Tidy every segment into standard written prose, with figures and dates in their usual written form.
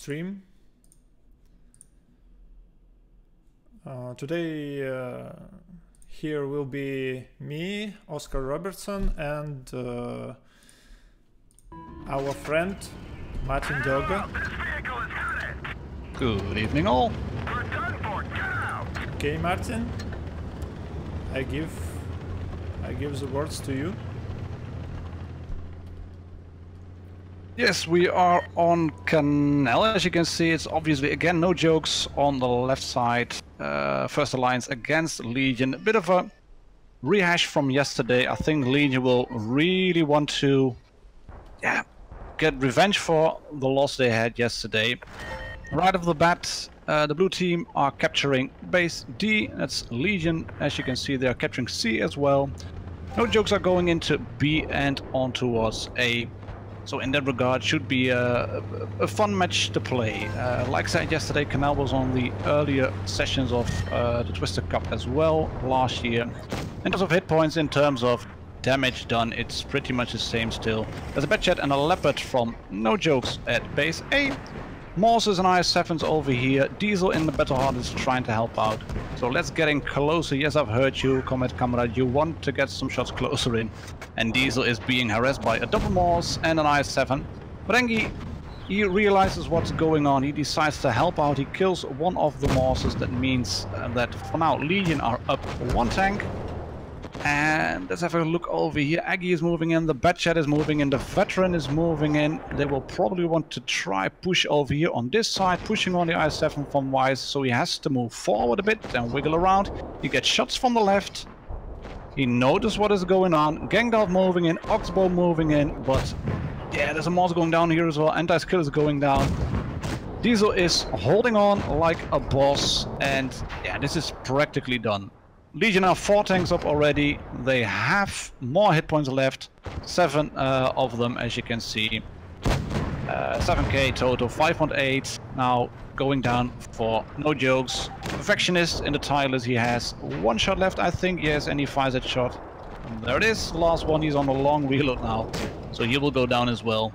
stream. Today here will be me, Oscar Robertson, and our friend Martin Doga. Good evening all. Okay, Martin, I give the words to you. Yes, we are on Canal. As you can see, it's obviously again no jokes on the left side. First Alliance against Legion. A bit of a rehash from yesterday. I think Legion will really want to get revenge for the loss they had yesterday. Right off the bat, the blue team are capturing base D. That's Legion. As you can see, they are capturing C as well. No jokes are going into B and on towards A. So in that regard, should be a fun match to play. Like I said yesterday, Canal was on the earlier sessions of the Twister Cup as well last year. In terms of hit points, in terms of damage done, it's pretty much the same still. There's a Batchat and a Leopard from No Jokes at base A. Morses and IS-7s over here. Diesel in the Battle Heart is trying to help out. So let's get in closer. Yes, I've heard you, Comrade Comrade. You want to get some shots closer in. And Diesel is being harassed by a double Morse and an IS-7. But Engie, he realizes what's going on. He decides to help out. He kills one of the Morses. That means that for now Legion are up one tank. And let's have a look over here. Aggie is moving in, the Batchat is moving in, the Veteran is moving in. They will probably want to try push over here on this side, pushing on the IS-7 from Wise, so he has to move forward a bit and wiggle around. He gets shots from the left. He notices what is going on. Gangdalf moving in, Oxbow moving in, but yeah, there's a Moss going down here as well. Anti-skill is going down. Diesel is holding on like a boss, and yeah, this is practically done. Legion are 4 tanks up already. They have more hit points left. 7 of them, as you can see. 7k total, 5.8. Now going down for No Jokes. Perfectionist in the tilers. He has 1 shot left, I think. Yes, and he fires that shot. And there it is. Last one. He's on a long reload now. So he will go down as well.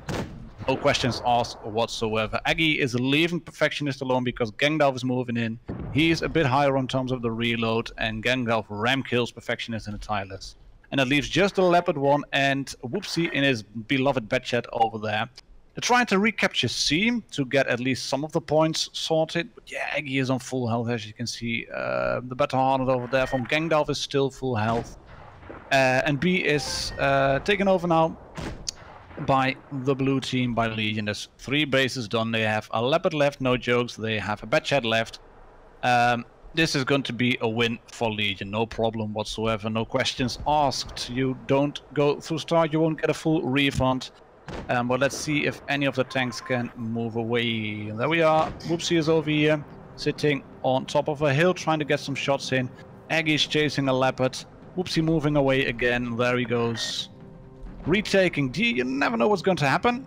No questions asked whatsoever. Aggie is leaving Perfectionist alone because Gangdalf is moving in. He's a bit higher in terms of the reload, and Gangdalf ram kills Perfectionist in the tilers. And that leaves just the Leopard one and Whoopsie in his beloved Batchat over there. They're trying to recapture C to get at least some of the points sorted. But yeah, Aggie is on full health, as you can see. The Battle Hardened over there from Gangdalf is still full health. And B is taken over now by the blue team, by Legion. There's 3 bases done. They have a Leopard left, No Jokes. They have a Batchat left. This is going to be a win for Legion, no problem whatsoever, no questions asked. You don't go through start, you won't get a full refund. But let's see if any of the tanks can move away. There we are. Whoopsie is over here, sitting on top of a hill, trying to get some shots in. Aggie is chasing a Leopard. Whoopsie moving away again. There he goes. Retaking D, you never know what's going to happen.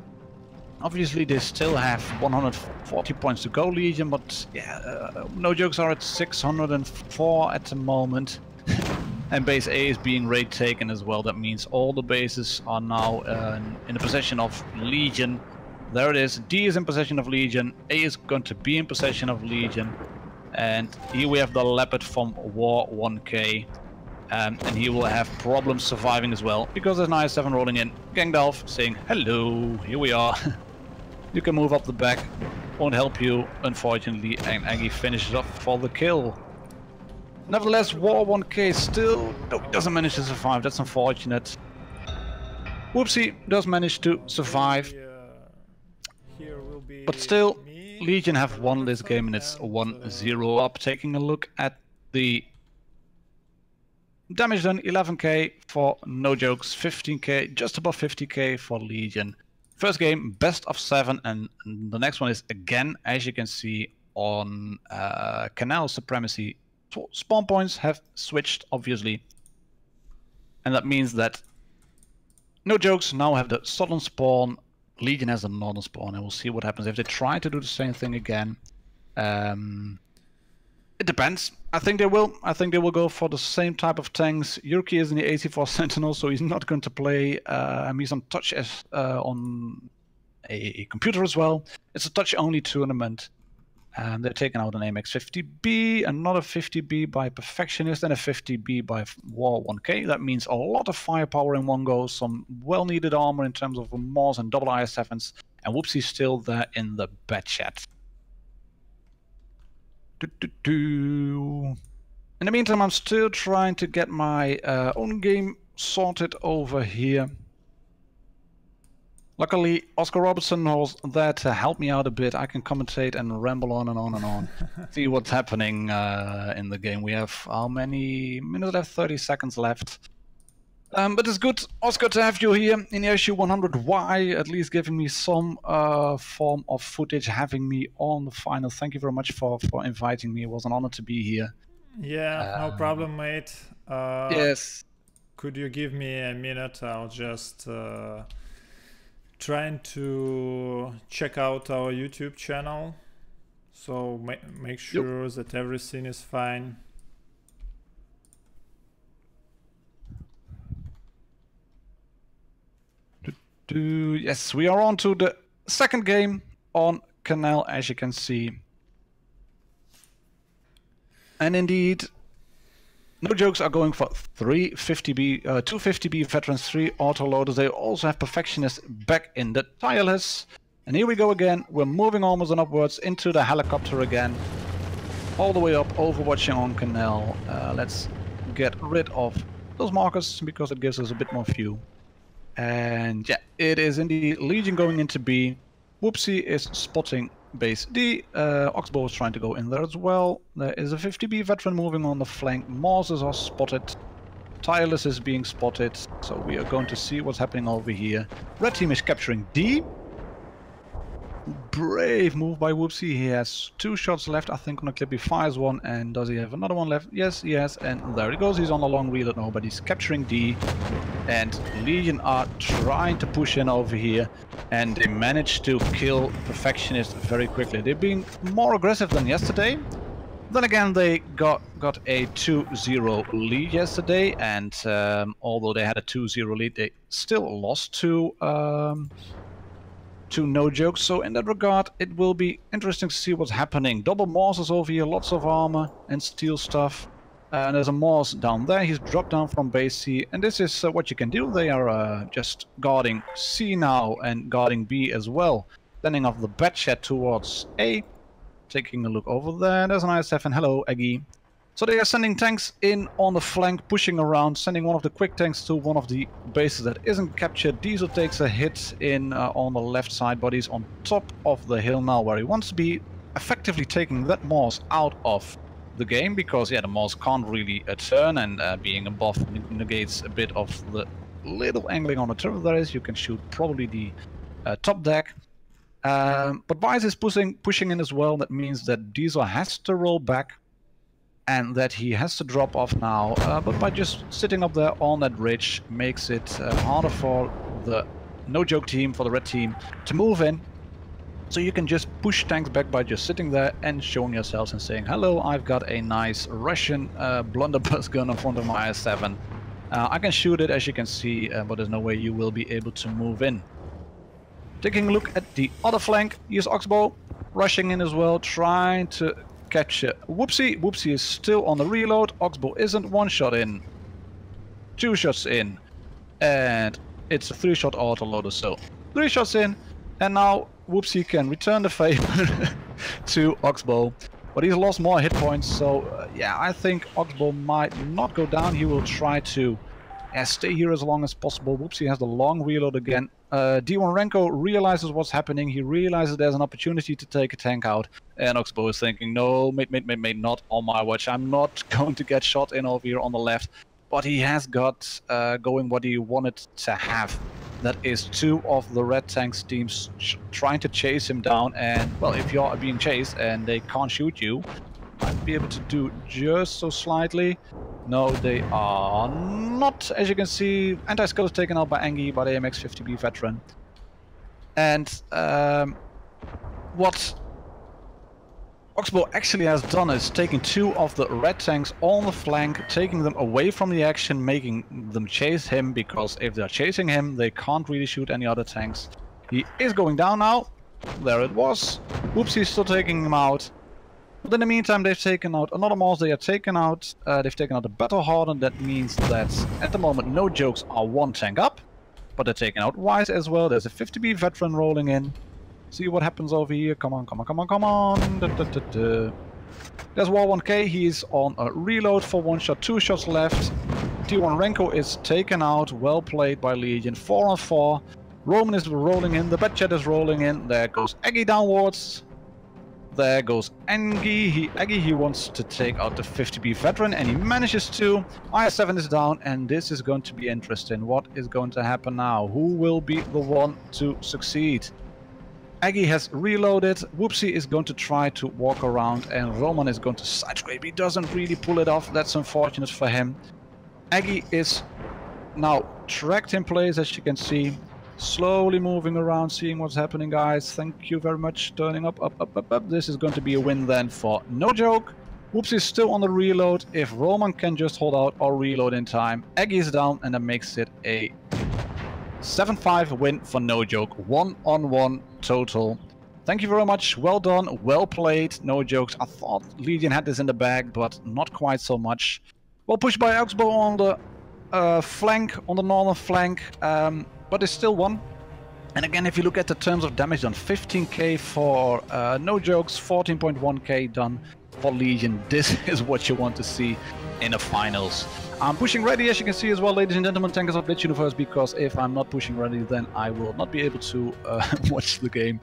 Obviously they still have 140 points to go, Legion, but yeah, No Jokes are at 604 at the moment. And base A is being raid taken as well. That means all the bases are now in the possession of Legion. There it is. D is in possession of Legion. A is going to be in possession of Legion. And here we have the Leopard from War 1K. And he will have problems surviving as well, because there's an IS-7 rolling in. Gangdalf saying, hello, here we are. You can move up the back, won't help you, unfortunately, and Aggie finishes off for the kill. Nevertheless, War 1K still doesn't manage to survive, that's unfortunate. Whoopsie does manage to survive, but still, Legion have won this game and it's 1-0 up. Taking a look at the damage done, 11k for No Jokes, 15k, just above 50k for Legion. First game, best of 7, and the next one is again, as you can see, on Canal Supremacy. Spawn points have switched, obviously. And that means that No Jokes now have the southern spawn, Legion has the northern spawn, and we'll see what happens if they try to do the same thing again. It depends. I think they will. I think they will go for the same type of tanks. Yurki is in the AC4 Sentinel, so he's not going to play. He's on touch as on a computer as well. It's a touch-only tournament. They're taking out an AMX 50B, another 50B by Perfectionist, and a 50B by WoT1K. That means a lot of firepower in one go, some well-needed armor in terms of Mars and double IS-7s, and Whoopsie's still there in the bed chat. In the meantime, I'm still trying to get my own game sorted over here. Luckily, Oscar Robertson was there to help me out a bit. I can commentate and ramble on and on and on. See what's happening in the game. We have how many minutes left? 30 seconds left. But it's good, Oscar, to have you here in the SU-100Y, at least giving me some form of footage, having me on the final. Thank you very much for inviting me. It was an honor to be here. Yeah, no problem, mate. Yes. Could you give me a minute? I'll just trying to check out our YouTube channel. So make sure that everything is fine. Yes, we are on to the second game on Canal, as you can see. And indeed, no jokes are going for 3 50B, 2 50B veterans, 3 autoloaders. They also have Perfectionists back in the tireless. And here we go again. We're moving onwards and upwards into the helicopter again. All the way up, overwatching on Canal. Let's get rid of those markers because it gives us a bit more view. And yeah, it is indeed Legion going into B. Whoopsie is spotting base D. Oxbow is trying to go in there as well. There is a 50B veteran moving on the flank. Morses are spotted. Tireless is being spotted. So we are going to see what's happening over here. Red team is capturing D. Brave move by Whoopsie. He has 2 shots left. I think on the clip he fires one. And does he have another one left? Yes, he has. And there he goes. He's on the long reload now, but he's capturing D. And Legion are trying to push in over here. And they managed to kill Perfectionist very quickly. They're being more aggressive than yesterday. Then again, they got a 2-0 lead yesterday. And although they had a 2-0 lead, they still lost to no jokes. So in that regard, it will be interesting to see what's happening. Double Morses over here, lots of armor and steel stuff. And there's a Morse down there. He's dropped down from base C. And this is what you can do. They are just guarding C now and guarding B as well. Sending off the bed chat towards A. Taking a look over there. There's an IS-7. Hello, Aggie. So they are sending tanks in on the flank, pushing around, sending one of the quick tanks to one of the bases that isn't captured. Diesel takes a hit in on the left side, but he's on top of the hill now where he wants to be, effectively taking that Morse out of the game, because yeah, the Morse can't really turn, and being above negates a bit of the little angling on the turret there is. You can shoot probably the top deck. But Vice is pushing in as well. That means that Diesel has to roll back. And that he has to drop off now, but by just sitting up there on that ridge makes it harder for the no-joke team, for the red team, to move in. So you can just push tanks back by just sitting there and showing yourselves and saying, hello, I've got a nice Russian blunderbuss gun in front of my IS-7. I can shoot it, as you can see, but there's no way you will be able to move in. Taking a look at the other flank, here's Oxbow rushing in as well, trying to catch Whoopsie. Whoopsie is still on the reload. Oxbow isn't. 1 shot in, 2 shots in, and it's a 3-shot autoloader. So 3 shots in, and now Whoopsie can return the favor to Oxbow, but he's lost more hit points. So yeah, I think Oxbow might not go down. He will try to stay here as long as possible. Whoopsie has the long reload again. D1 Renko realizes what's happening. He realizes there's an opportunity to take a tank out. And Oxbow is thinking, no, mate, not on my watch. I'm not going to get shot in over here on the left. But he has got going what he wanted to have. That is 2 of the red tanks teams trying to chase him down. And, well, if you're being chased and they can't shoot you, might be able to do just so slightly. No, they are not. As you can see, anti-skill is taken out by Angie, by the AMX 50B veteran. And what Oxbow actually has done is taking 2 of the red tanks on the flank, taking them away from the action, making them chase him, because if they're chasing him, they can't really shoot any other tanks. He is going down now. There it was. WoT's still taking him out. But in the meantime, they've taken out another Mars. They are taken out. They've taken out the Battle Hardened. That means that at the moment, no jokes are 1 tank up. But they're taking out Wise as well. There's a 50B veteran rolling in. See what happens over here. Come on, come on, come on, come on. There's WoT1K. He's on a reload for 1 shot, 2 shots left. T1 Renko is taken out. Well played by Legion. 4 on 4. Roman is rolling in. The Batchat is rolling in. There goes Aggie downwards. There goes Aggie. He wants to take out the 50B veteran, and he manages to. IS-7 is down, and this is going to be interesting. What is going to happen now? Who will be the one to succeed? Aggie has reloaded. WoT is going to try to walk around, and Roman is going to side scrape. He doesn't really pull it off. That's unfortunate for him. Aggie is now tracked in place, as you can see. Slowly moving around, seeing what's happening, guys. Thank you very much. Turning up. This is going to be a win then for No Joke. WoT is still on the reload. If Roman can just hold out or reload in time, Aggie is down, and that makes it a 7-5 win for No Joke. 1-on-1 total. Thank you very much. Well done. Well played. No jokes. I thought Legion had this in the bag, but not quite so much. Well pushed by Augsburg on the flank, on the northern flank. But they still won. And again, if you look at the terms of damage done, 15k for No Jokes, 14.1k done for Legion. This is what you want to see in the finals. I'm pushing ready, as you can see as well, ladies and gentlemen, Tankers of Blitz Universe, because if I'm not pushing ready, then I will not be able to watch the game.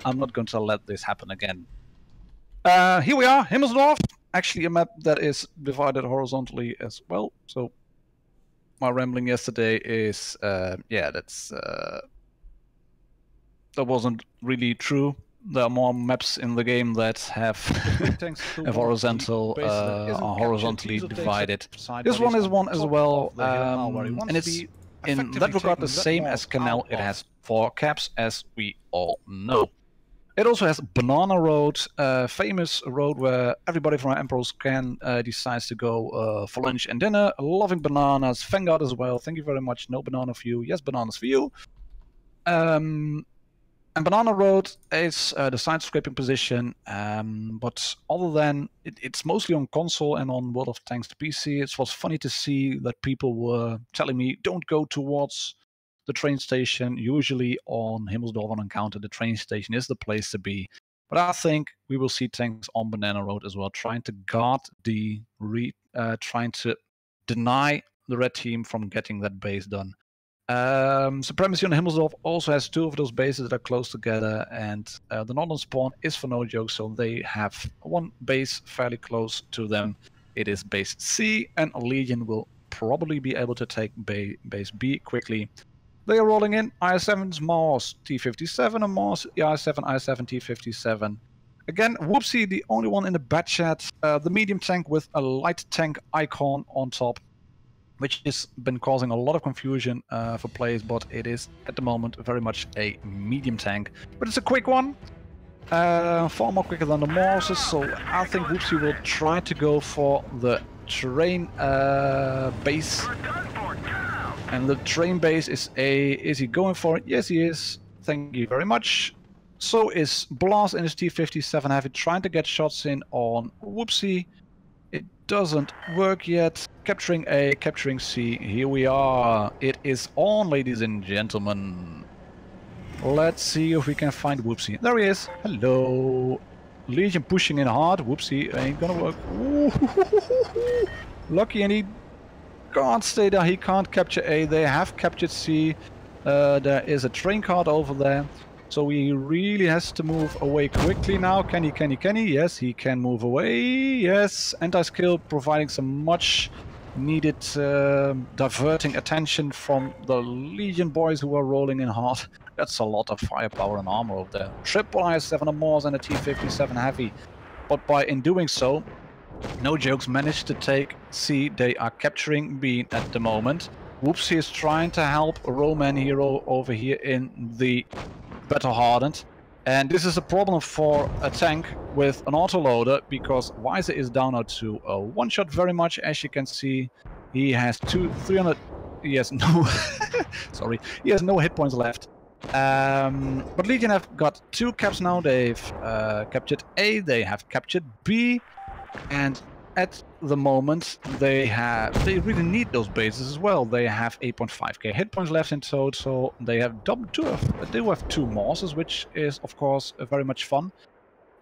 I'm not going to let this happen again. Here we are, Himmelsdorf. Actually a map that is divided horizontally as well, so my rambling yesterday is, yeah, that wasn't really true. There are more maps in the game that have horizontal, are horizontally divided. This one is one as well, and it's in that regard the same as Canal. It has 4 caps, as we all know. It also has Banana Road, famous road where everybody from Emperor's Can decides to go for lunch and dinner. Loving bananas. Vanguard as well. Thank you very much. No banana for you. Yes, bananas for you. And Banana Road is the side scraping position, but other than it's mostly on console and on World of Tanks PC. It was funny to see that people were telling me don't go towards the train station. Usually on Himmelsdorf on Encounter, the train station is the place to be. But I think we will see tanks on Banana Road as well, trying to guard the trying to deny the red team from getting that base done. Supremacy on Himmelsdorf also has 2 of those bases that are close together, and the northern spawn is for No Joke, so they have 1 base fairly close to them. It is base C, and Legion will probably be able to take base B quickly. They are rolling in IS-7's Mars T-57 and Mars IS-7 T-57. Again, WoT, the only one in the Batchat, the medium tank with a light tank icon on top, which has been causing a lot of confusion for players, but it is at the moment very much a medium tank. But it's a quick one, far more quicker than the Marses, so I think WoT will try to go for the train base. And the train base is he going for it? Yes, he is. Thank you very much. So is Blast in his T-57 Heavy trying to get shots in on WoT. It doesn't work yet. Capturing A, capturing C. Here we are. It is on, ladies and gentlemen. Let's see if we can find WoT. There he is. Hello. Legion pushing in hard. WoT ain't gonna work. Ooh. Lucky, and he can't stay there. He can't capture A. They have captured C. There is a train card over there. So he really has to move away quickly now. Can he? Yes, he can move away. Yes, anti-skill providing some much needed diverting attention from the Legion boys who are rolling in hard. That's a lot of firepower and armor over there. Triple IS-7 on Mars and a T-57 Heavy. But in doing so, No Jokes managed to take C. They are capturing B at the moment. WoT is trying to help Roman Hero over here in the Battle Hardened. And this is a problem for a tank with an autoloader, because Weiser is down now to a 1-shot very much. As you can see, he has 300. He has no. Sorry, he has no hit points left. But Legion have got 2 caps now. They've captured A, they have captured B, and at the moment they really need those bases as well. They have 8.5k hit points left in total. They have they have 2 Morses, which is of course very much fun.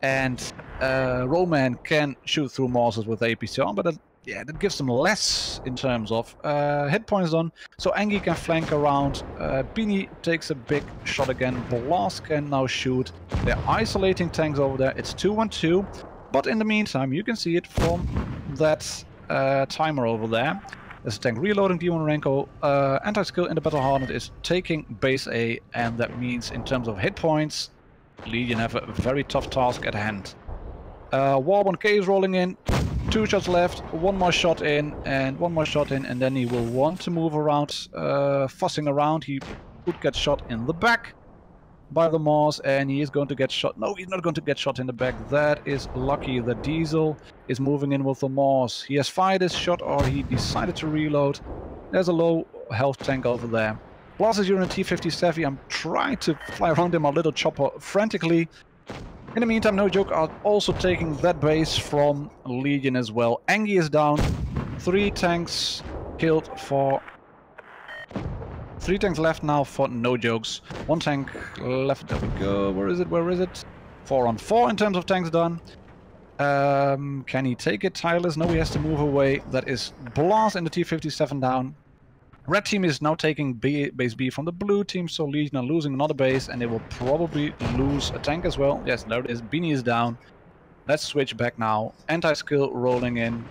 And Roman can shoot through Morses with APCR, but yeah, that gives them less in terms of hit points done. So Angie can flank around. Beanie takes a big shot again. Blast can now shoot. They're isolating tanks over there. It's 2-1-2. But in the meantime, you can see it from that timer over there. There's a tank reloading. D1 Renko. Anti-skill in the Battle Hardened is taking base A, and that means in terms of hit points, Legion have a very tough task at hand. War1K is rolling in. 2 shots left, 1 more shot in, and 1 more shot in, and then he will want to move around, fussing around. He could get shot in the back by the Mars, and he is going to get shot. No, he's not going to get shot in the back. That is lucky. The Diesel is moving in with the Mars. He has fired his shot, or he decided to reload. There's a low health tank over there. Blast is using a T-57. I'm trying to fly around him a little chopper frantically. In the meantime, no joke, are also taking that base from Legion as well. Angie is down. 3 tanks killed for... 3 tanks left now for no jokes. 1 tank left. There we go. Where is it? Where is it? 4 on 4 in terms of tanks done. Can he take it? Tireless? No, he has to move away. That is Blast in the T-57 down. Red team is now taking base B from the blue team, so Legion are losing another base, and they will probably lose a tank as well. Yes, there it is. Beanie is down. Let's switch back now. Anti-skill rolling in.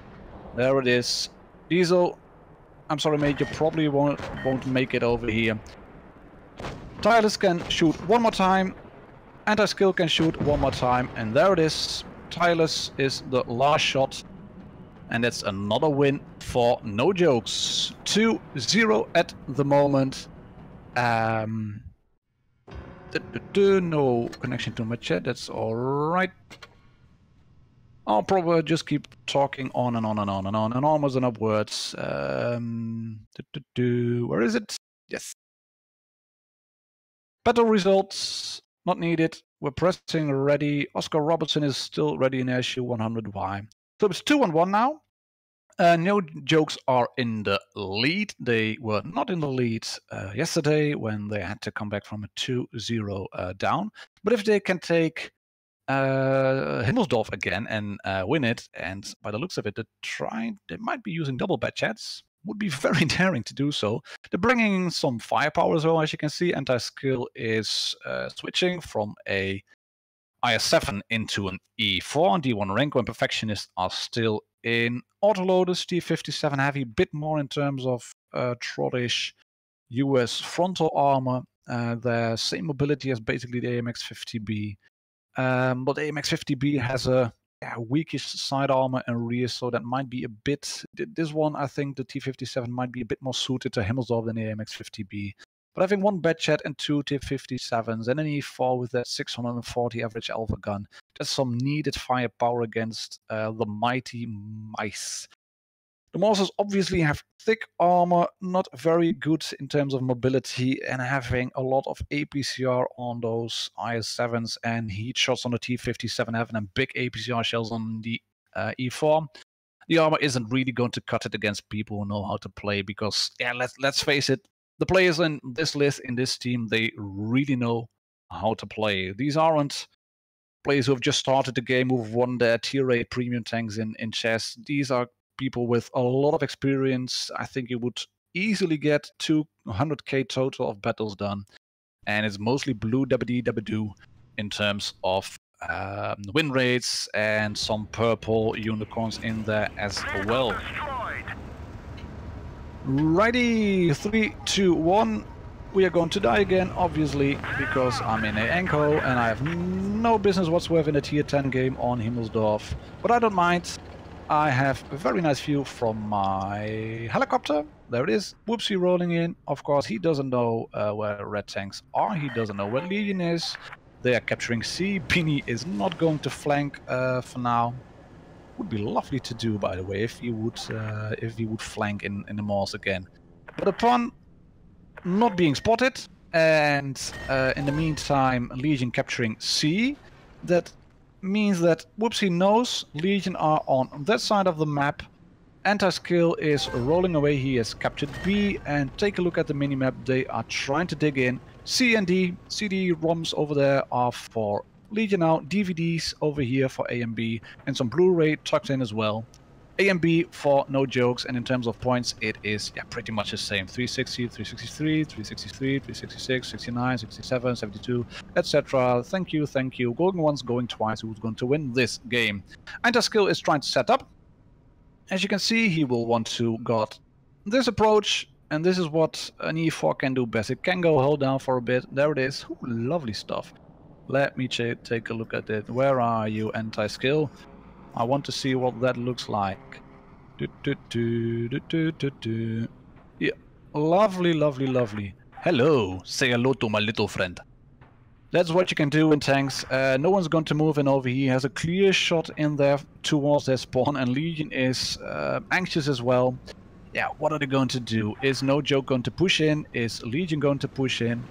There it is. Diesel, I'm sorry mate, you probably won't make it over here. Tireless can shoot 1 more time. Anti-skill can shoot 1 more time, and there it is. Tireless is the last shot. And that's another win for no jokes. 2-0 at the moment. No connection to my chat. That's all right. I'll probably just keep talking on and on and on and on and onwards and upwards. Where is it? Yes. Battle results not needed. We're pressing ready. Oscar Robertson is still ready in issue 100Y. So it's 2-1 now. No jokes are in the lead. They were not in the lead yesterday when they had to come back from a 2-0 down. But if they can take Himmelsdorf again and win it, and by the looks of it, they might be using double bat chats. Would be very daring to do so. They're bringing in some firepower as well, as you can see. Anti-skill is switching from a IS-7 into an E4. D1 Renko and Perfectionist are still in autoloaders. T-57 heavy, bit more in terms of trottish US frontal armor. The same mobility as basically the AMX-50B. But the AMX-50B has a weakish side armor and rear, so that might be a bit... This one, I think the T-57 might be a bit more suited to Himmelsdorf than the AMX-50B. But having 1 bad chat and 2 T-57s and an E4 with that 640 average alpha gun, that's some needed firepower against the mighty mice. The Monsters obviously have thick armor, not very good in terms of mobility, and having a lot of APCR on those IS-7s and heat shots on the T-57 having and big APCR shells on the E4. The armor isn't really going to cut it against people who know how to play because, yeah, let's face it, the players in this list, in this team, they really know how to play. These aren't players who have just started the game, who've won their tier 8 premium tanks in chess. These are people with a lot of experience. I think you would easily get 200k total of battles done. And it's mostly blue dabba-dee-dabba-doo in terms of win rates and some purple unicorns in there as well. Righty, 3, 2, 1. We are going to die again, obviously, because I'm in a Anko and I have no business whatsoever in a tier 10 game on Himmelsdorf. But I don't mind. I have a very nice view from my helicopter. There it is. Whoopsie rolling in. Of course, he doesn't know where red tanks are. He doesn't know where Legion is. They are capturing C. Beanie is not going to flank for now. Would be lovely to do, by the way, if he would flank in the Mars again. But upon not being spotted, And in the meantime, Legion capturing C. That means that Whoopsie knows Legion are on that side of the map. Anti-skill is rolling away. He has captured B, and take a look at the minimap. They are trying to dig in. C and D, CD-ROMs over there are for Legion now. DVDs over here for A and B, and some Blu-ray tucked in as well. A and B for no jokes, and in terms of points, it is pretty much the same. 360, 363, 363, 366, 69, 67, 72, etc. Thank you, thank you. Going once, going twice. Who's going to win this game? Anti-skill is trying to set up. As you can see, he will want to got this approach, and this is what an E4 can do best. It can go hold down for a bit. There it is. Ooh, lovely stuff. Let me take a look at it. Where are you, anti-skill? I want to see what that looks like. Yeah, lovely, lovely, lovely. Hello, say hello to my little friend. That's what you can do in tanks. No one's going to move in over here. He has a clear shot in there towards their spawn, and Legion is anxious as well. Yeah, what are they going to do? Is No Joke going to push in? Is Legion going to push in?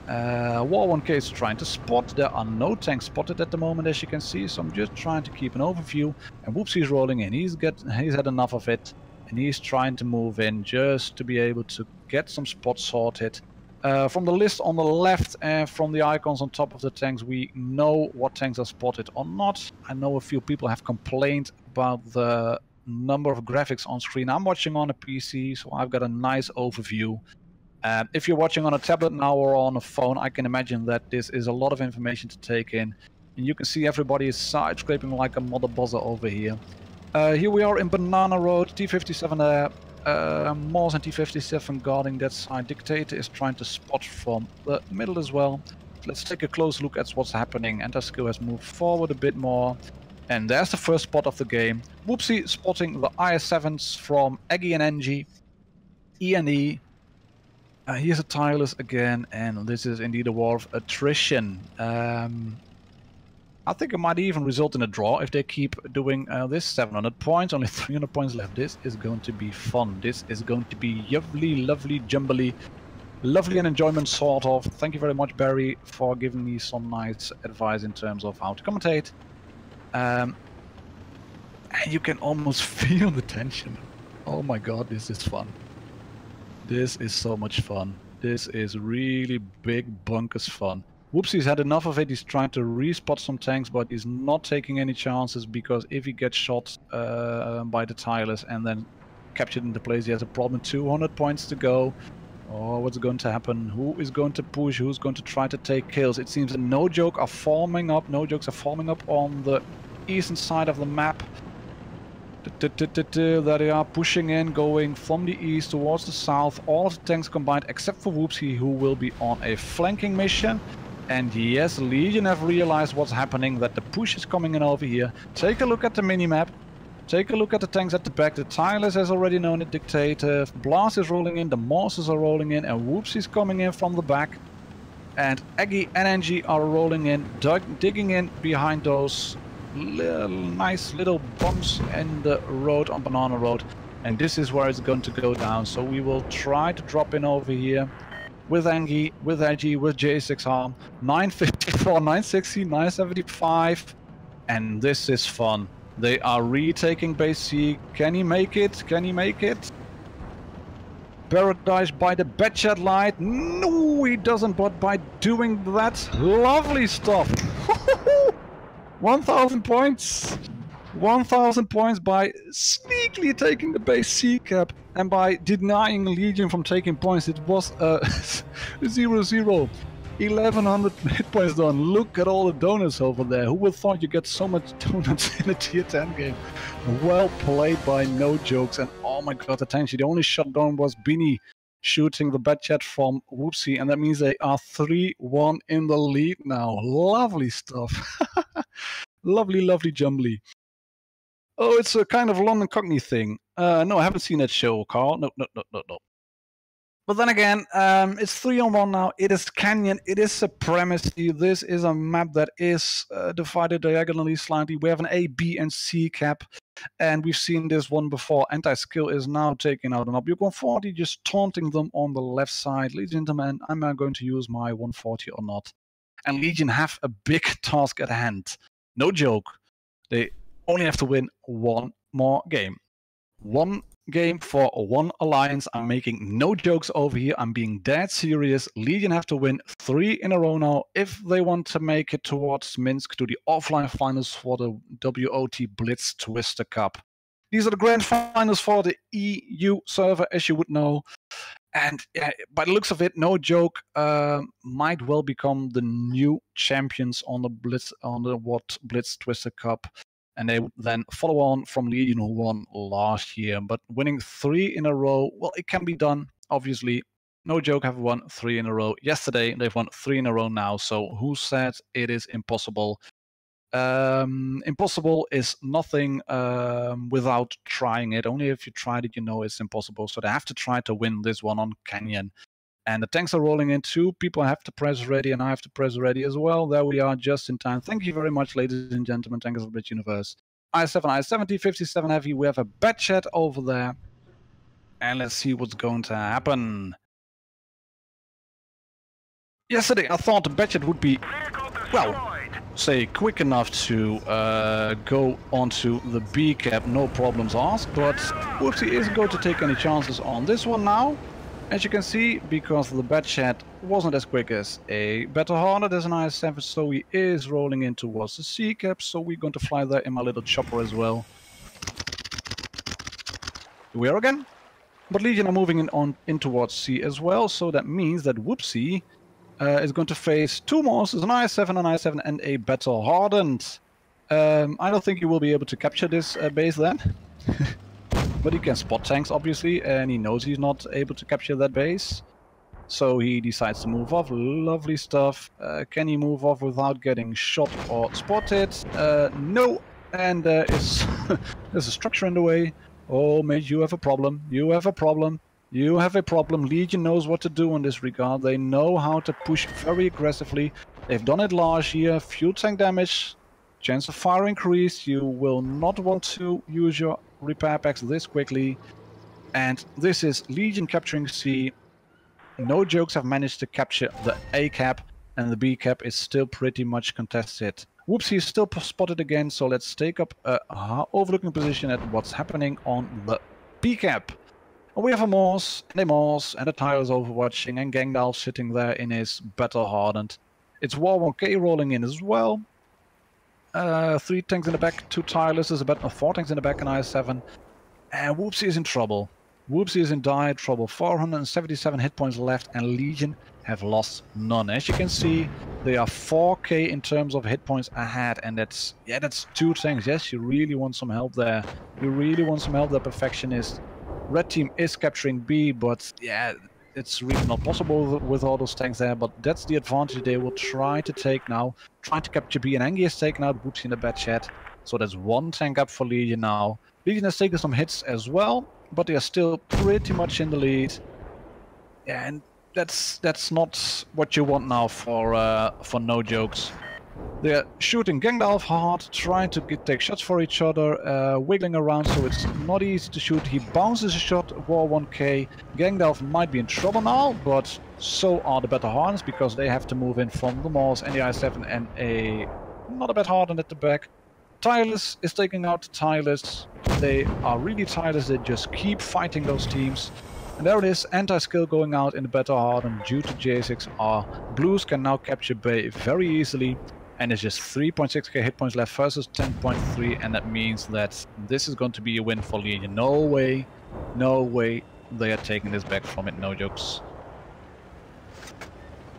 War1K is trying to spot. There are no tanks spotted at the moment, as you can see, so I'm just trying to keep an overview. And Whoopsie's rolling in. He's had enough of it, and he's trying to move in just to be able to get some spots sorted. From the list on the left and from the icons on top of the tanks, we know what tanks are spotted or not. I know a few people have complained about the number of graphics on screen. I'm watching on a PC, so I've got a nice overview. If you're watching on a tablet now or on a phone, I can imagine that this is a lot of information to take in. And you can see everybody is side scraping like a mother buzzer over here. Here we are in Banana Road, T-57 there. Morse and T-57 guarding that side. Dictator is trying to spot from the middle as well. Let's take a close look at what's happening. Anti-skill has moved forward a bit more. And there's the first spot of the game. Whoopsie spotting the IS-7s from Aggie and NG. E and E. Here's a tireless again, and this is indeed a war of attrition. I think it might even result in a draw if they keep doing this. 700 points, only 300 points left. This is going to be fun. This is going to be lovely, lovely, jumbly, lovely and enjoyment sort of. Thank you very much, Barry, for giving me some nice advice in terms of how to commentate. And you can almost feel the tension. Oh my god, this is fun. This is so much fun. This is really big, bonkers fun. Whoopsie's had enough of it. He's trying to respot some tanks, but he's not taking any chances, because if he gets shot by the tireless and then captured into place, he has a problem. 200 points to go. Oh, what's going to happen? Who is going to push? Who's going to try to take kills? It seems that No Joke are forming up. No Jokes are forming up on the eastern side of the map. There they are pushing in, going from the east towards the south. All of the tanks combined except for Whoopsie, who will be on a flanking mission. And yes, Legion have realized what's happening, that the push is coming in over here. Take a look at the minimap. Take a look at the tanks at the back. The Tireless has already known it. Dictator. Blast is rolling in. The Morses are rolling in. And Whoopsie's coming in from the back. And Aggie and NG are rolling in, digging in behind those nice little bumps in the road on Banana Road. And this is where it's going to go down. So we will try to drop in over here with Angie, with Aggie, with J6 Arm. 954, 960, 975. And this is fun. They are retaking base C. Can he make it? Can he make it? Paradise by the Batchat light. No, he doesn't, but by doing that, lovely stuff. 1,000 points. 1,000 points by sneakily taking the base C cap and by denying Legion from taking points. It was 0-0. 1,100 hit points done. Look at all the donuts over there. Who would have thought you get so much donuts in a tier 10 game? Well played by No Jokes. And oh my god, attention. The only shot down was Beanie shooting the Batchat from Whoopsie. And that means they are 3-1 in the lead now. Lovely stuff. Lovely, lovely jumbly. Oh, it's a kind of London Cockney thing. No, I haven't seen that show, Carl. No. But then again, it's 3-on-1 now. It is Canyon. It is Supremacy. This is a map that is divided diagonally slightly. We have an A, B, and C cap. And we've seen this one before. Anti-skill is now taking out an Obuk 140, just taunting them on the left side. Ladies and gentlemen, am I going to use my 140 or not? And Legion have a big task at hand. No joke. They only have to win one more game. One game for one alliance. I'm making no jokes over here. I'm being dead serious. Legion have to win 3 in a row now if they want to make it towards Minsk to the offline finals for the WoT Blitz Twister Cup. These are the grand finals for the EU server, as you would know. And yeah, by the looks of it, no joke, might well become the new champions on the WoT Blitz Twister Cup. And they would then follow on from Legion, who won last year. But winning 3 in a row, well, it can be done, obviously. No joke, have won 3 in a row yesterday. They've won 3 in a row now. So who said it is impossible? Impossible is nothing without trying it. Only if you tried it, you know it's impossible. So they have to try to win this one on Canyon. And the tanks are rolling in too. People have to press ready, and I have to press ready as well. There we are, just in time. Thank you very much, ladies and gentlemen. Tankers of the Blitz Universe. I-7, I-70, 57 Heavy. We have a bad chat over there. And let's see what's going to happen. Yesterday, I thought the bad chat would be, well, say, quick enough to go onto the B cap, no problems asked. But Whoopsie isn't going to take any chances on this one now. As you can see, because the bad chat wasn't as quick as a Battle Hornet as an IS-7, so he is rolling in towards the C cap, so we're going to fly there in my little chopper as well. Here we are again. But Legion are moving in towards C as well, so that means that Whoopsie is going to face 2 monsters, an IS-7, an IS-7 and a Battle Hardened. I don't think you will be able to capture this base then. But he can spot tanks, obviously, and he knows he's not able to capture that base. So he decides to move off. Lovely stuff. Can he move off without getting shot or spotted? No. And there is there's a structure in the way. Oh, mate, you have a problem. You have a problem. You have a problem. Legion knows what to do in this regard. They know how to push very aggressively. They've done it last year. Fuel tank damage. Chance of fire increase. You will not want to use your repair packs this quickly. And this is Legion capturing C. No jokes have managed to capture the A cap, and the B cap is still pretty much contested. Whoopsie is still spotted again, so let's take up a overlooking position at what's happening on the B cap. And we have a Morse, and a Tyler's overwatching, and Gangdalf sitting there in his Battle Hardened. It's War1K rolling in as well. 3 tanks in the back, 2 Tylers, there's about 4 tanks in the back, and IS-7. And Whoopsie is in trouble. Whoopsie is in dire trouble. 477 hit points left, and Legion have lost none. As you can see, they are 4k in terms of hit points ahead, and that's 2 tanks. Yes, you really want some help there. You really want some help there, Perfectionist. Red team is capturing B, but yeah, it's really not possible with all those tanks there, but that's the advantage they will try to take now. Trying to capture B, and Angie has taken out Whoopsie in the bad chat. So that's 1 tank up for Legion now. Legion has taken some hits as well, but they are still pretty much in the lead. Yeah, and that's not what you want now for no jokes. They're shooting Gangdalf hard, trying to take shots for each other, wiggling around, so it's not easy to shoot. He bounces a shot, War1K. Gangdalf might be in trouble now, but so are the Battle Hardens, because they have to move in from the Morse and the I-7 and not a Battle Hardened at the back. Tylers is taking out the Tylers. They are really Tylers, they just keep fighting those teams. And there it is, anti-skill going out in the Battle Hardened due to J6R. Blues can now capture Bay very easily. And it's just 3.6k hit points left versus 10.3, and that means that this is going to be a win for Legion. No way they are taking this back from it, no jokes.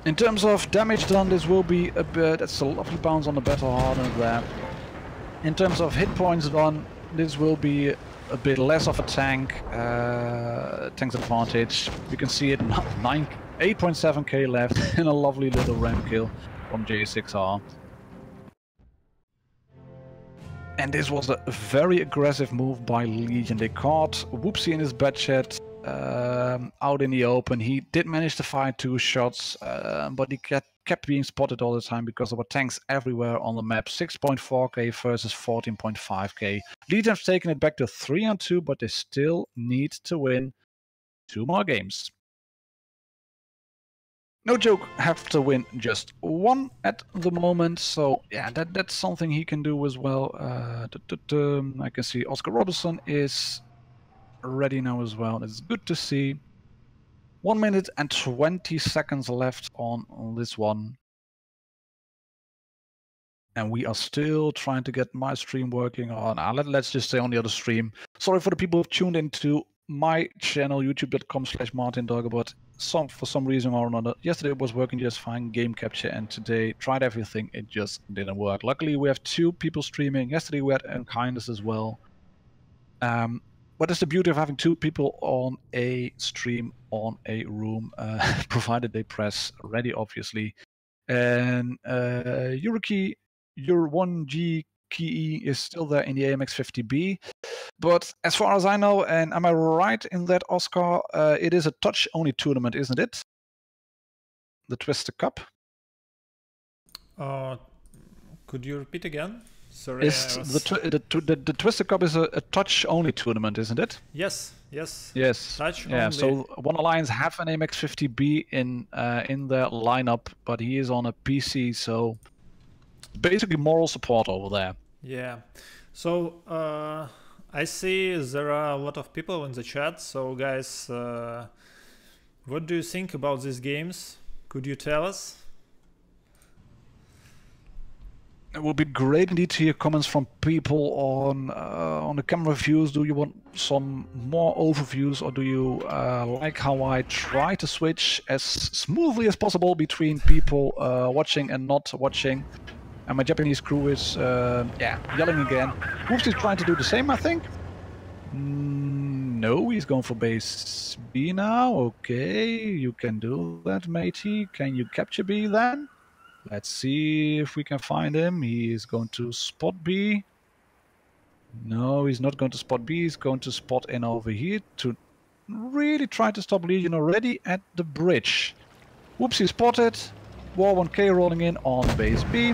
In terms of damage done, this will be a bit, that's a lovely bounce on the Battle Hardened there. In terms of hit points done, this will be a bit less of a tank, tank's advantage. You can see it, 8.7k left, and a lovely little ram kill from J6R. And this was a very aggressive move by Legion. They caught Whoopsie in his bad chat out in the open. He did manage to fire 2 shots, but he kept being spotted all the time because there were tanks everywhere on the map. 6.4k versus 14.5k. Legion have taken it back to 3-2, but they still need to win 2 more games. No Joke have to win just 1 at the moment, so yeah, that's something he can do as well. I can see Oscar Robertson is ready now as well. It's good to see. 1 minute and 20 seconds left on this one. And we are still trying to get my stream working on. Let's just say on the other stream. Sorry for the people who've tuned into my channel, youtube.com/MartinDoggerBot. For some reason or another. Yesterday it was working just fine, game capture, and today tried everything, it just didn't work. Luckily we have 2 people streaming. Yesterday we had Unkindness as well. But it's the beauty of having 2 people on a stream, on a room, provided they press ready, obviously. And your 1G key is still there in the AMX50B. But as far as I know, and am I right in that, Oscar, it is a touch-only tournament, isn't it? The Twister Cup. Could you repeat again? Sorry. The Twister Cup is a touch-only tournament, isn't it? Yes, yes. Yes. Touch yeah. only. So One Alliance have an AMX50B in their lineup, but he is on a PC, so basically moral support over there. Yeah. So I see there are a lot of people in the chat. So guys, what do you think about these games? Could you tell us? It would be great indeed to hear comments from people on the camera views. Do you want some more overviews, or do you like how I try to switch as smoothly as possible between people watching and not watching? And my Japanese crew is yelling again. Whoops is trying to do the same, I think. No, he's going for base B now. Okay, you can do that, matey. Can you capture B then? Let's see if we can find him. He is going to spot B. No, he's not going to spot B. He's going to spot in over here to really try to stop Legion already at the bridge. Whoops, he spotted. War 1K rolling in on base B.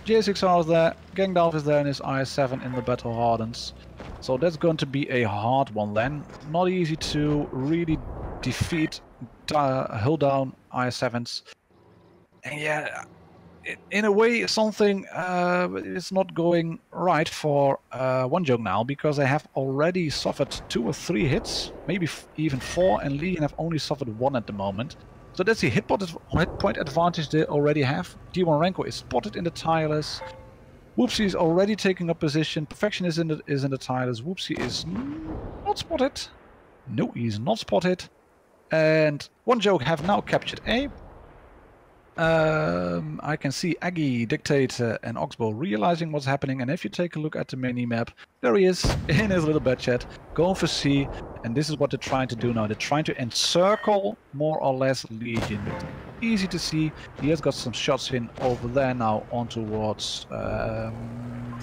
J6R is there. Gangdalf is there in his IS-7 in the Battle Hardens. So that's going to be a hard one then. Not easy to really defeat hull down IS-7s. And yeah, in a way something is not going right for One Joke now, because they have already suffered 2 or 3 hits, maybe even 4, and Legion have only suffered 1 at the moment. So that's the hit point advantage they already have. D1 Renko is spotted in the tireless. Whoopsie is already taking up position. Perfection is in the tireless. Whoopsie is not spotted. No, he's not spotted. And One Joke have now captured A. I can see Aggie, Dictator, and Oxbow realizing what's happening, and if you take a look at the mini-map, there he is in his little bed chat, going for C, and this is what they're trying to do now. They're trying to encircle more or less Legion. It's easy to see. He has got some shots in over there now on towards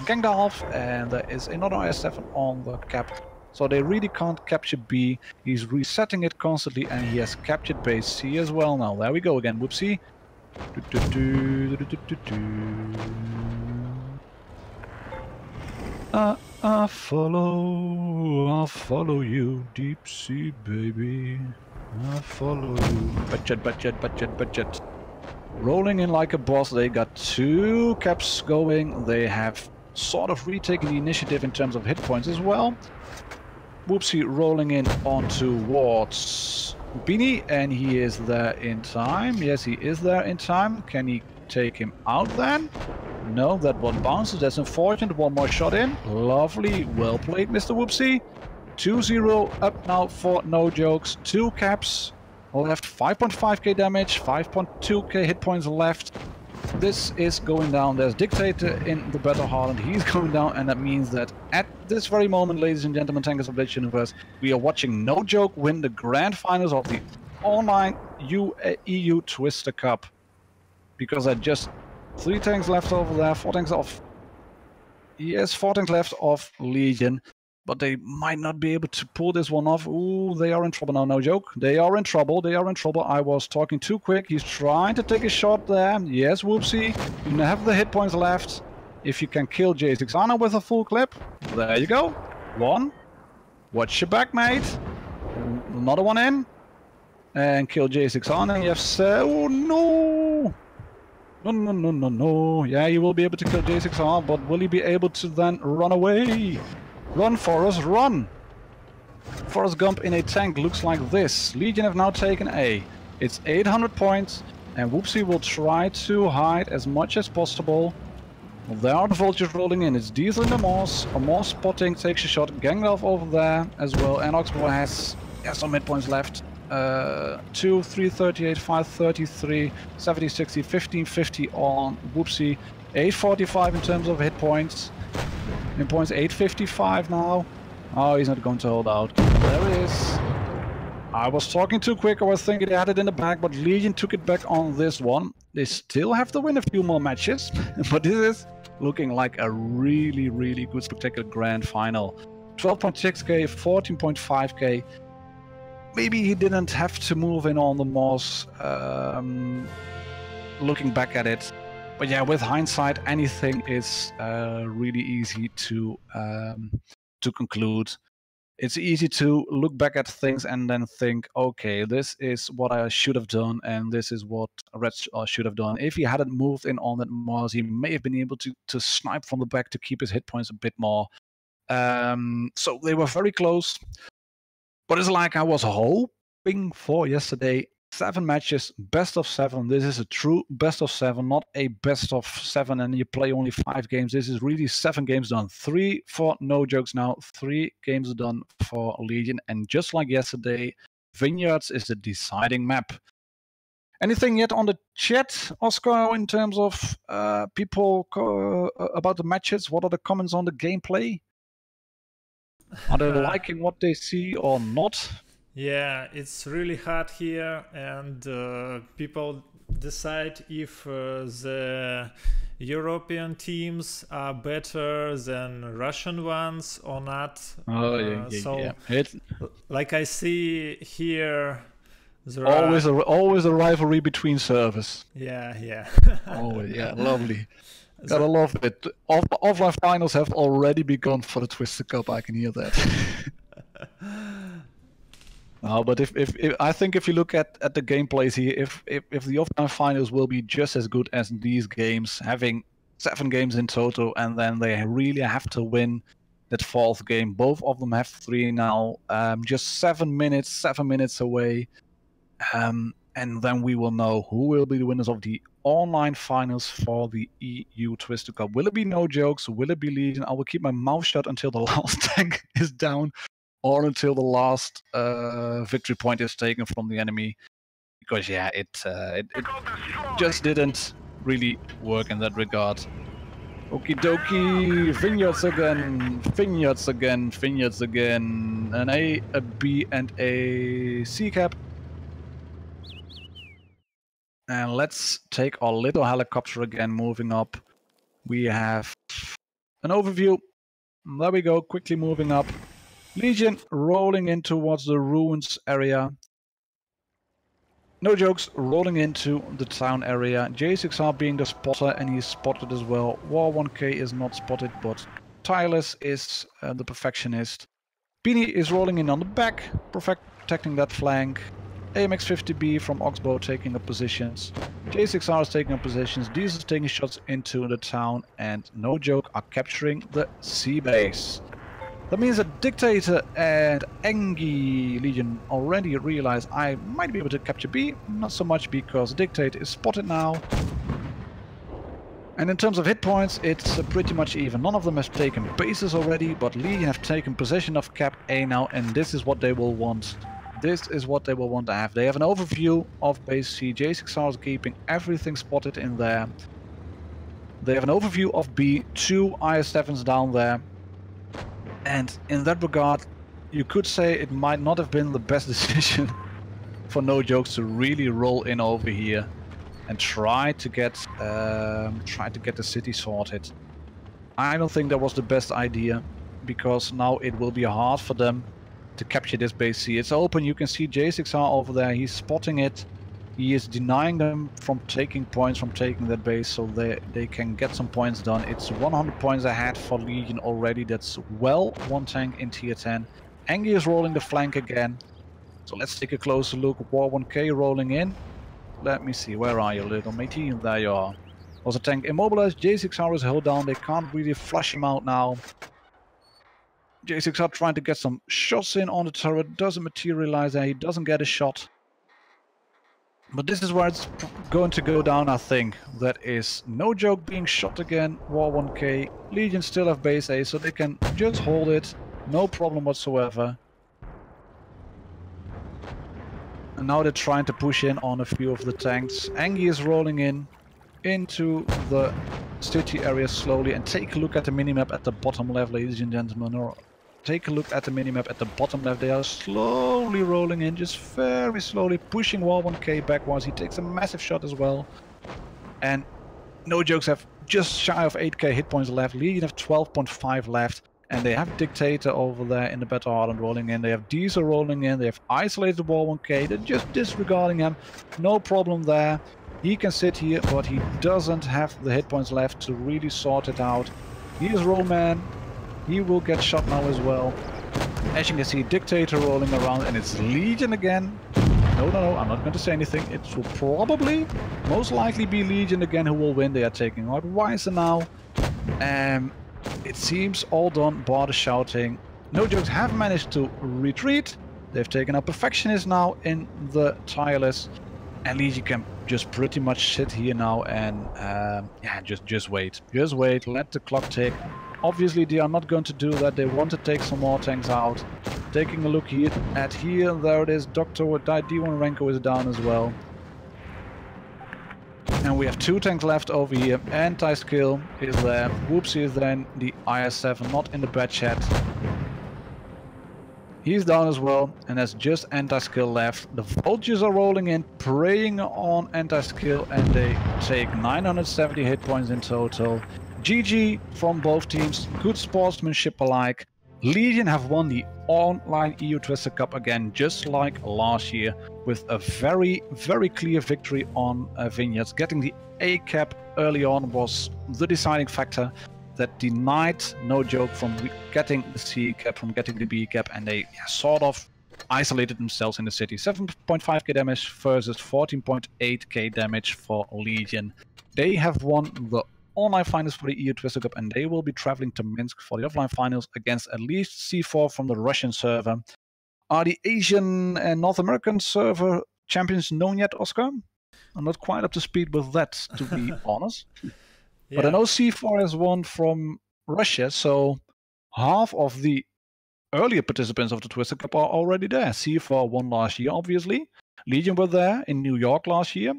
Gangdalf, and there is another IS-7 on the cap. So they really can't capture B. He's resetting it constantly, and he has captured base C as well now. There we go again, whoopsie. I follow you, deep sea baby. I follow you. Budget. Rolling in like a boss. They got 2 caps going. They have sort of retaken the initiative in terms of hit points as well. Whoopsie rolling in on towards Beanie, and he is there in time. Yes, he is there in time. Can he take him out then? No, that one bounces. That's unfortunate. One more shot in. Lovely. Well played, Mr. Whoopsie. 2-0 up now for No Jokes. 2 caps left. 5.5k damage. 5.2k hit points left. This is going down. There's Dictator in the Battle Hardened. He's going down, and that means that at this very moment, ladies and gentlemen, Tankers of Blitz Universe, we are watching No Joke win the grand finals of the online EU Twister Cup. Because there are just 3 tanks left over there, 4 tanks off. Yes, 4 tanks left of Legion. but they might not be able to pull this one off. Ooh, they are in trouble now, no joke. They are in trouble, they are in trouble. I was talking too quick. He's trying to take a shot there. Yes, whoopsie. You have the hit points left. If you can kill J6 with a full clip, there you go. One. Watch your back, mate. Another one in. And kill J6 and you have oh no! No. Yeah, you will be able to kill J6R, but will he be able to then run away? Run, Forrest, run! Forrest Gump in a tank looks like this. Legion have now taken A. It's 800 points, and Whoopsie will try to hide as much as possible. Well, there are the vultures rolling in. It's Diesel in the Moss. A Moss spotting takes a shot. Ganglelf over there as well, and Oxbow has some mid points left. 2, 338, 533, 70, 60, 1550 on Whoopsie. 845 in terms of hit points. In points 855 now. Oh, he's not going to hold out. There it is. I was talking too quick. I was thinking they had it in the bag, but Legion took it back on this one. They still have to win a few more matches, but this is looking like a really, really good, spectacular grand final. 12.6k, 14.5k. Maybe he didn't have to move in on the Moss, looking back at it. But yeah, with hindsight, anything is really easy to conclude. It's easy to look back at things and then think, okay, this is what I should have done, and this is what Red should have done. If he hadn't moved in on that Moss, he may have been able to snipe from the back to keep his hit points a bit more. So they were very close. But it's like I was hoping for yesterday. 7 matches, best of 7. This is a true best of 7, not a best of 7 and you play only 5 games. This is really 7 games done. 3 for no jokes now. 3 games done for Legion. And just like yesterday, Vineyards is the deciding map. Anything yet on the chat, Oscar, in terms of people about the matches? What are the comments on the gameplay? Are they liking what they see or not? Yeah, it's really hard here, and people decide if the European teams are better than Russian ones or not. Oh, yeah. Like I see here, there always a rivalry between servers. Yeah. Oh, yeah, lovely. Gotta love it. Offline finals have already begun for the Twisted Cup. I can hear that. But if I think if you look at the gameplays here, if the offline finals will be just as good as these games, having 7 games in total, and then they really have to win that 4th game. Both of them have 3 now. Just 7 minutes away, and then we will know who will be the winners of the online finals for the EU Twisted Cup. Will it be no jokes? Will it be Legion? I will keep my mouth shut until the last tank is down, or until the last victory point is taken from the enemy, because yeah, it just didn't really work in that regard. Okie dokie, Vineyards again, an A, a B, and a C cap. And let's take our little helicopter again, moving up. We have an overview. There we go, quickly moving up. Legion rolling in towards the ruins area. No jokes, rolling into the town area. J6R being the spotter, and he's spotted as well. War 1K is not spotted, but Tylus is the perfectionist. Beanie is rolling in on the back, protecting that flank. AMX-50B from Oxbow taking up positions. J6R is taking up positions. Diesel is taking shots into the town, and no joke are capturing the sea base. That means that Dictator and Engie Legion already realize I might be able to capture B. Not so much because Dictator is spotted now. And in terms of hit points, it's pretty much even. None of them have taken bases already, but Legion have taken possession of Cap A now, and this is what they will want. This is what they will want to have. They have an overview of base C. J6R is keeping everything spotted in there. They have an overview of B. 2 IS-7s down there. And in that regard, you could say it might not have been the best decision for no jokes to really roll in over here and try to get the city sorted. I don't think that was the best idea. because now it will be hard for them to capture this base C. It's open, you can see J6R over there, he's spotting it. He is denying them from taking points, from taking that base, so they can get some points done. It's 100 points ahead for Legion already. That's well one tank in tier 10. Angie is rolling the flank again. So let's take a closer look. WoT rolling in. Let me see, where are you, little matey? There you are. Was a tank immobilized. J6R is held down. They can't really flush him out now. J6R trying to get some shots in on the turret. Doesn't materialize there. He doesn't get a shot. But this is where it's going to go down, I think. That is no joke being shot again. WoT. Legion still have base A, so they can just hold it. No problem whatsoever. And now they're trying to push in on a few of the tanks. Angie is rolling in into the city area slowly. And take a look at the minimap at the bottom left, ladies and gentlemen. Or take a look at the minimap at the bottom left. They are slowly rolling in, just very slowly pushing WoT backwards. He takes a massive shot as well. And no jokes, have just shy of 8k hit points left. Legion have 12.5 left. And they have Dictator over there in the Battle Hardened rolling in. They have Diesel rolling in. They have isolated WoT. They're just disregarding him. No problem there. He can sit here, but he doesn't have the hit points left to really sort it out. He is Roman. He will get shot now as well. As you can see, Dictator rolling around, and it's Legion again. No, I'm not going to say anything. It will probably, most likely be Legion again who will win. They are taking out Weiser now. It seems all done, bar the shouting. No jokes have managed to retreat. They've taken out Perfectionist now in the Tireless. And Legion can just pretty much sit here now and yeah, just wait. Just wait, let the clock tick. Obviously they are not going to do that. They want to take some more tanks out. Taking a look here at here, there it is. Dr. D1 Renko is down as well. And we have 2 tanks left over here. Anti-skill is there. Whoopsie is there in the IS-7, not in the bad chat. He's down as well, and there's just anti-skill left. The vultures are rolling in, preying on anti-skill, and they take 970 hit points in total. GG from both teams, good sportsmanship alike. Legion have won the online EU Twister Cup again, just like last year, with a very, very clear victory on Vineyards. Getting the A cap early on was the deciding factor that denied, no joke, from getting the C cap, from getting the B cap, and they sort of isolated themselves in the city. 7.5k damage versus 14.8k damage for Legion. They have won the online finals for the EU Twister Cup, and they will be traveling to Minsk for the offline finals against at least C4 from the Russian server. Are the Asian and North American server champions known yet, Oscar? I'm not quite up to speed with that, to be honest. Yeah. But I know C4 has won from Russia, so half of the earlier participants of the Twister Cup are already there. C4 won last year, obviously. Legion were there in New York last year.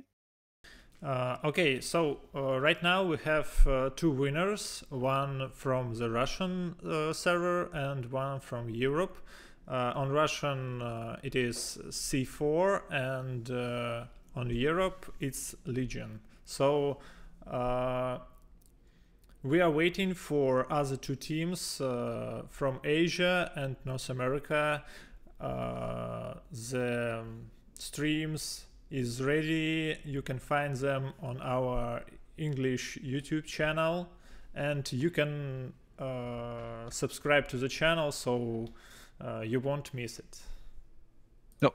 Okay, so right now we have 2 winners, one from the Russian server and one from Europe. On Russian it is C4, and on Europe it's Legion. So we are waiting for other 2 teams from Asia and North America. The streams is ready. You can find them on our English YouTube channel, and you can subscribe to the channel so you won't miss it. No.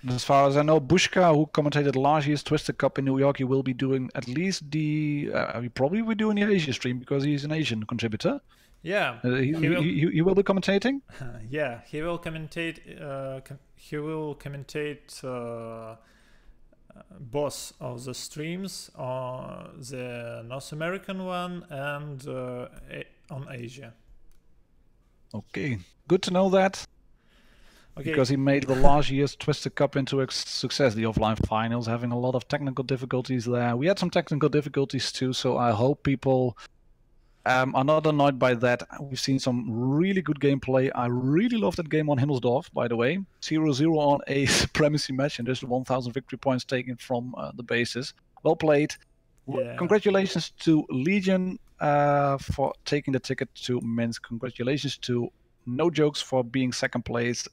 As far as I know, Bushka, who commentated last year's Twister Cup in New York, he will be doing at least the he probably will be doing the Asia stream because he's an Asian contributor. Yeah, he will be commentating. Yeah, he will commentate. He will commentate both of the streams, on the North American one and on Asia. Okay, good to know that. Okay. Because he made the last year's Twister Cup into a success, the offline finals, having a lot of technical difficulties there. We had some technical difficulties too, so I hope people are not annoyed by that. We've seen some really good gameplay. I really love that game on Himmelsdorf, by the way. 0-0 on a supremacy match, and just 1,000 victory points taken from the bases. Well played. Yeah. Congratulations to Legion for taking the ticket to Minsk. Congratulations to No Jokes for being second place.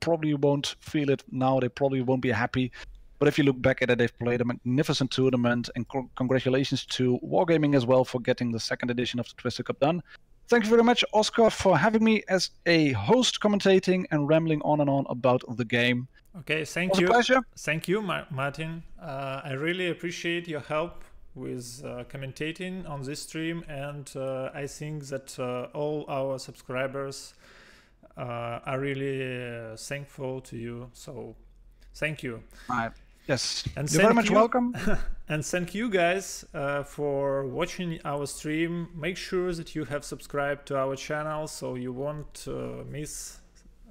Probably won't feel it now. They probably won't be happy. But if you look back at it, they've played a magnificent tournament. And congratulations to Wargaming as well for getting the second edition of the Twister Cup done. Thank you very much, Oscar, for having me as a host, commentating and rambling on and on about the game. Okay, thank you. you. Pleasure. Thank you, Martin. I really appreciate your help with commentating on this stream, and I think that all our subscribers are really thankful to you. So, thank you. Right. Yes, and you're very much welcome. And thank you guys for watching our stream. Make sure that you have subscribed to our channel so you won't miss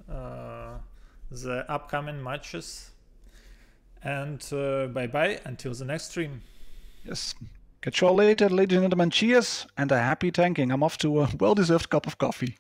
the upcoming matches. And bye-bye until the next stream. Yes. Catch you all later, ladies and gentlemen. Cheers and a happy tanking. I'm off to a well-deserved cup of coffee.